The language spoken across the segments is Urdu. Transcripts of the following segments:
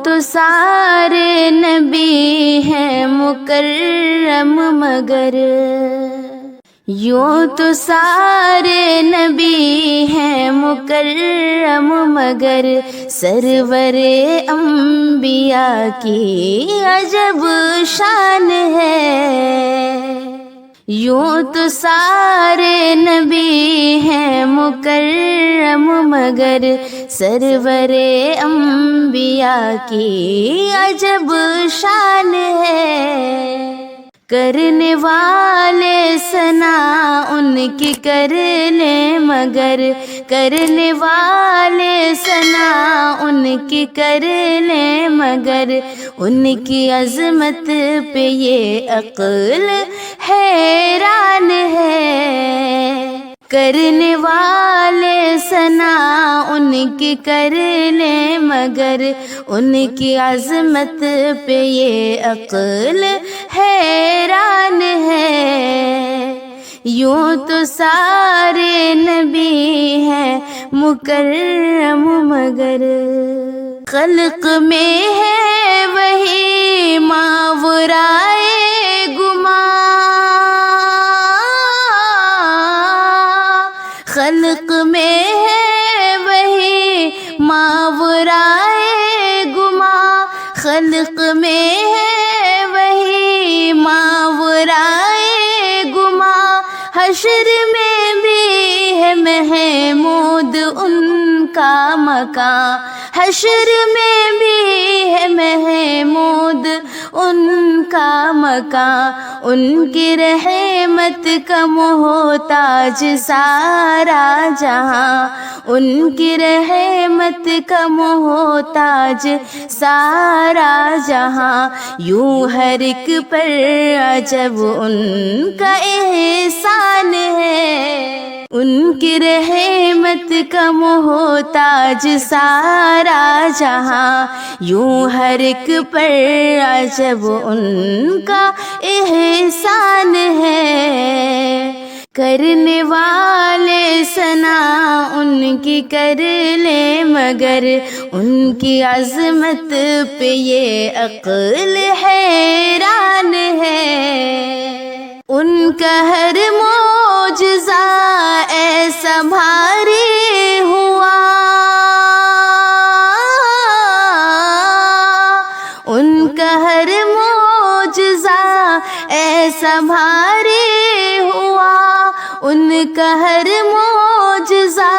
تو سارے نبی ہیں مکرم مگر، یوں تو سارے نبی ہیں مکرم مگر، سرور انبیاء کی عجب شان ہے۔ یوں تو سارے نبی ہیں مکرم مگر، سرور انبیاء کی عجب شان ہے۔ کرنے والے ثنا ان کی کر لیں مگر، کرنے والے ثنا ان کی کر لیں مگر، ان کی عظمت پہ یہ عقل حیران ہے۔ کرنے والے ثنا ان کی کر لیں مگر، ان کی عظمت پہ یہ عقل حیران ہے۔ یوں تو سارے نبی ہیں مکرم مگر، خلق میں ہے وہی ماورائے گماں، خلق میں ہے وہی ماورائے گماں، خلق میں ہے وہی ماورائے گماں، حشر میں بھی ہے محمود ان کا مقام، حشر میں بھی ہے محمود ان کا مقام، ان کی رحمت کا محتاج سارا جہاں، ان کی رحمت کا محتاج سارا جہاں، یوں ہر ایک پر عجب ان کا احسان ہے۔ ان کی رحمت کا محتاج سارا جہاں، یوں ہر ایک پر عجب ان کا احسان ہے۔ کرنے والے ثنا ان کی کر لیں مگر، ان کی عظمت پہ یہ عقل حیران ہے۔ ان کا ہر معجزہ ایسا بھاری ہوا، ان کا ہر معجزہ ایسا بھاری ہوا، ان کا ہر معجزہ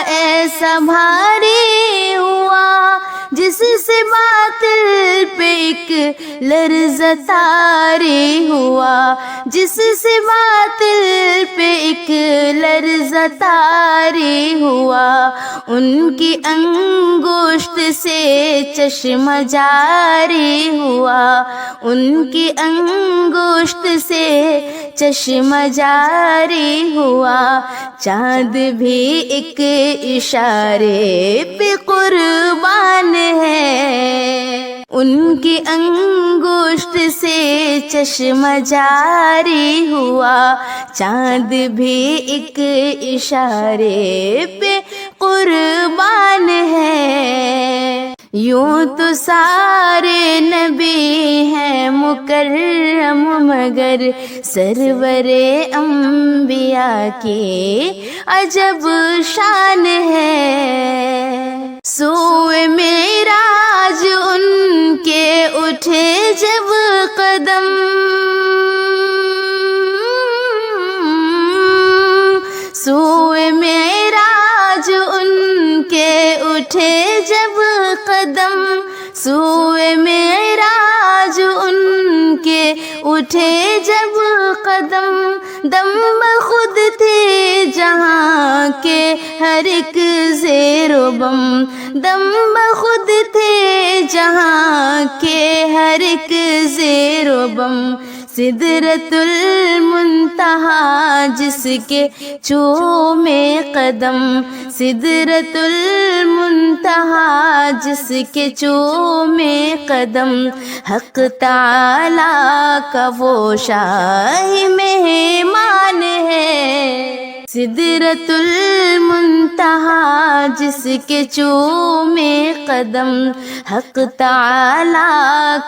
ایسا بھاری ہوا، جس سے باطل پہ ایک لرزہ طاری ہوا، جس سے باطل پہ ایک لرزہ طاری ہوا، ان کی انگشت سے چشمہ جاری ہوا، ان کی انگشت سے چشمہ جاری ہوا، چاند بھی ایک اشارے پہ قربان ہے۔ ان کی انگشت سے چشمہ جاری ہوا، چاند بھی ایک اشارے پہ قربان ہے۔ یوں تو سارے نبی ہیں مکرم مگر، سرور انبیاء کی عجب شان ہے۔ سوئے معراج ان کے اٹھے جب قدم، سوئے معراج ان کے اٹھے جب قدم، سوئے معراج ان کے اٹھے جب قدم، دم بخود تھے جہاں کے ہر ایک زیر و بم، دم بخود تھے جہاں کے ہر ایک زیر و بم، سدرۃ المنتہا جس کے چومے قدم، سدرۃ المنتہا جس کے چومے قدم، حق تعالی کا وہ شاہی مہمان ہے۔ سدرۃ المنتہا جس کے چومے قدم، حق تعالی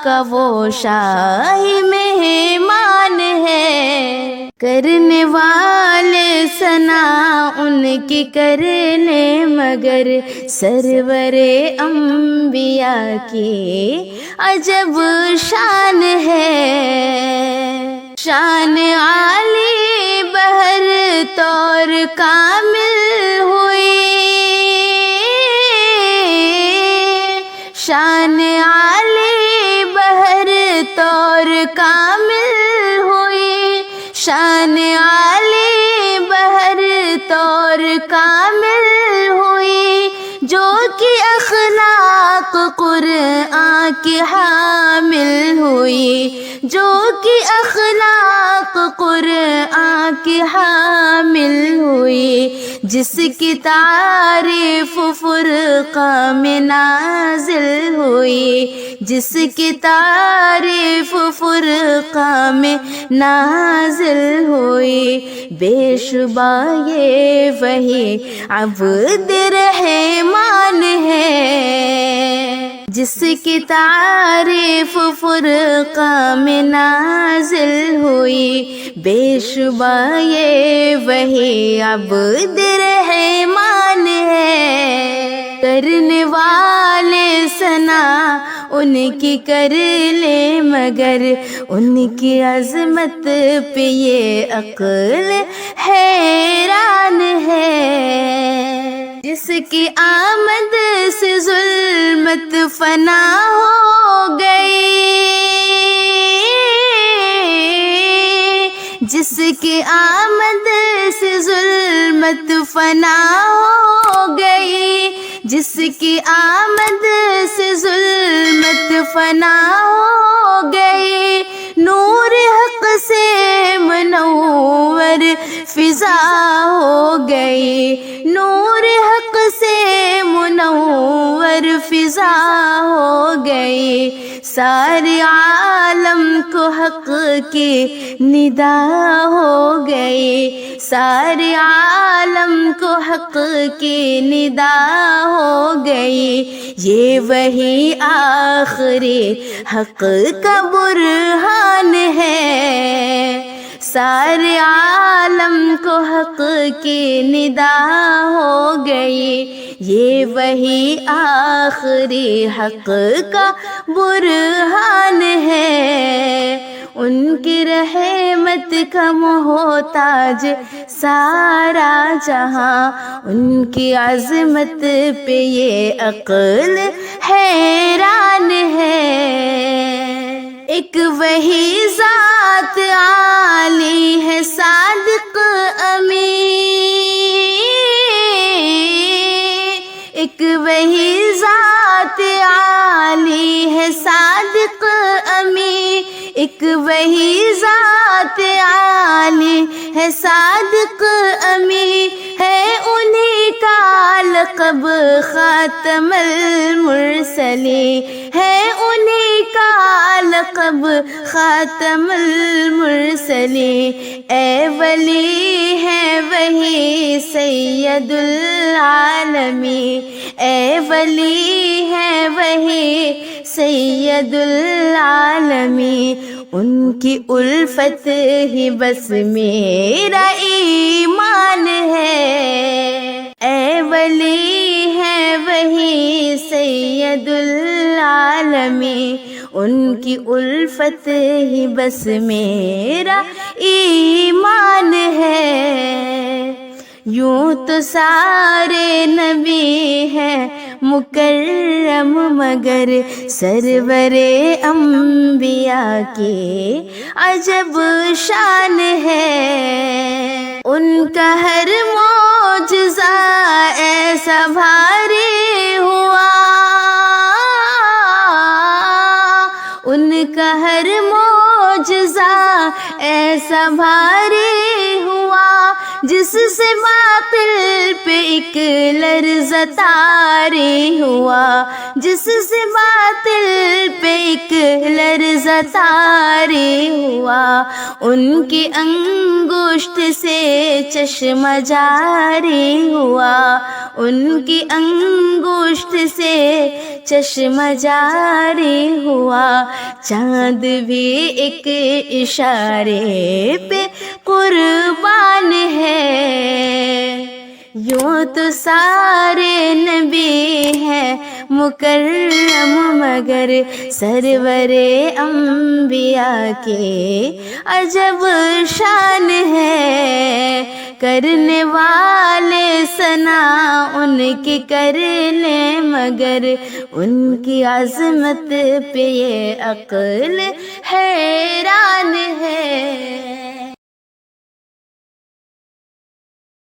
کا وہ شاہی مہمان ہے۔ کرنے والے ثنا ان کی کر لیں مگر سرور انبیاء کی عجب شان ہے۔ شان عالی بہر طور کامل ہوئی، شان عالی بہر طور کامل ہوئی، شان عالی بہر طور کامل ہوئی، جو کہ اخلاق قرآن کی حامل ہوئی، جو کہ اخلاق قرآن کی حامل ہوئی، جس کی تعریف فرقان میں نازل ہوئی، جس کی تعریف فرقان میں نازل ہوئی، بے شبہ یہ وہی عبد رحمان ہے، جس کی تعریف فرقان میں نازل ہوئی، بے شبہ یہ وہی عبد رحمان ہے۔ کرنے والے ثنا ان کی کر لے مگر ان کی عظمت پہ یہ عقل حیران ہے۔ جس کی آمد سے ظلمت فنا ہو گئی، جس کی آمد سے ظلمت فنا ہو گئی، جس کی آمد سے ظلمت فنا ہو گئی، نور حق سے منور فضا ہو گئی، نور حق سے منور فضا ہو گئی، سارے عالم کو حق کی ندا ہو گئی، سارے عالم کو حق کی ندا ہو گئی، یہ وہی آخری حق کا برہان ہے۔ سارے عالم کو حق کی ندا ہو گئی، یہ وہی آخری حق کا برہان ہے۔ ان کی رحمت کا محتاج سارا جہاں، ان کی عظمت پہ یہ عقل حیران ہے۔ ایک وہی ذات عالی ہے صادق امین، ایک وہی ذات عالی ہے صادق امین، ایک وہی ذات عالی ہے صادق امین، ہے انہی کا لقب خاتم المرسلین، ہے انہی کا لقب خاتم المرسلین، اے ولی ہے وہی سید العالمین، اے ولی ہے وہی سید العالمین، ان کی الفت ہی بس میرا ایمان ہے، اے ولی ہے وہی سید العالمین، ان کی الفت ہی بس میرا ایمان ہے۔ یوں تو سارے نبی ہیں مکرم مگر سرور انبیاء کی عجب شان ہے۔ ان کا ہر معجزہ ایسا بھاری ہوا، ان کا ہر معجزہ ایسا بھاری ہوا، جس سے باطل پہ ایک لرزہ طاری ہوا، جس سے باطل پہ ایک لرزہ طاری ہوا، ان کی انگشت سے چشمہ جاری ہوا، ان کی انگشت سے چشمہ جاری ہوا، چاند بھی ایک اشارے پہ قربان ہے۔ یوں تو سارے نبی ہیں مکرم، مگر سرور انبیاء کے عجب شان ہے۔ کرنے والے ثنا ان کی کر لیں، مگر ان کی عظمت پہ یہ عقل حیران ہے۔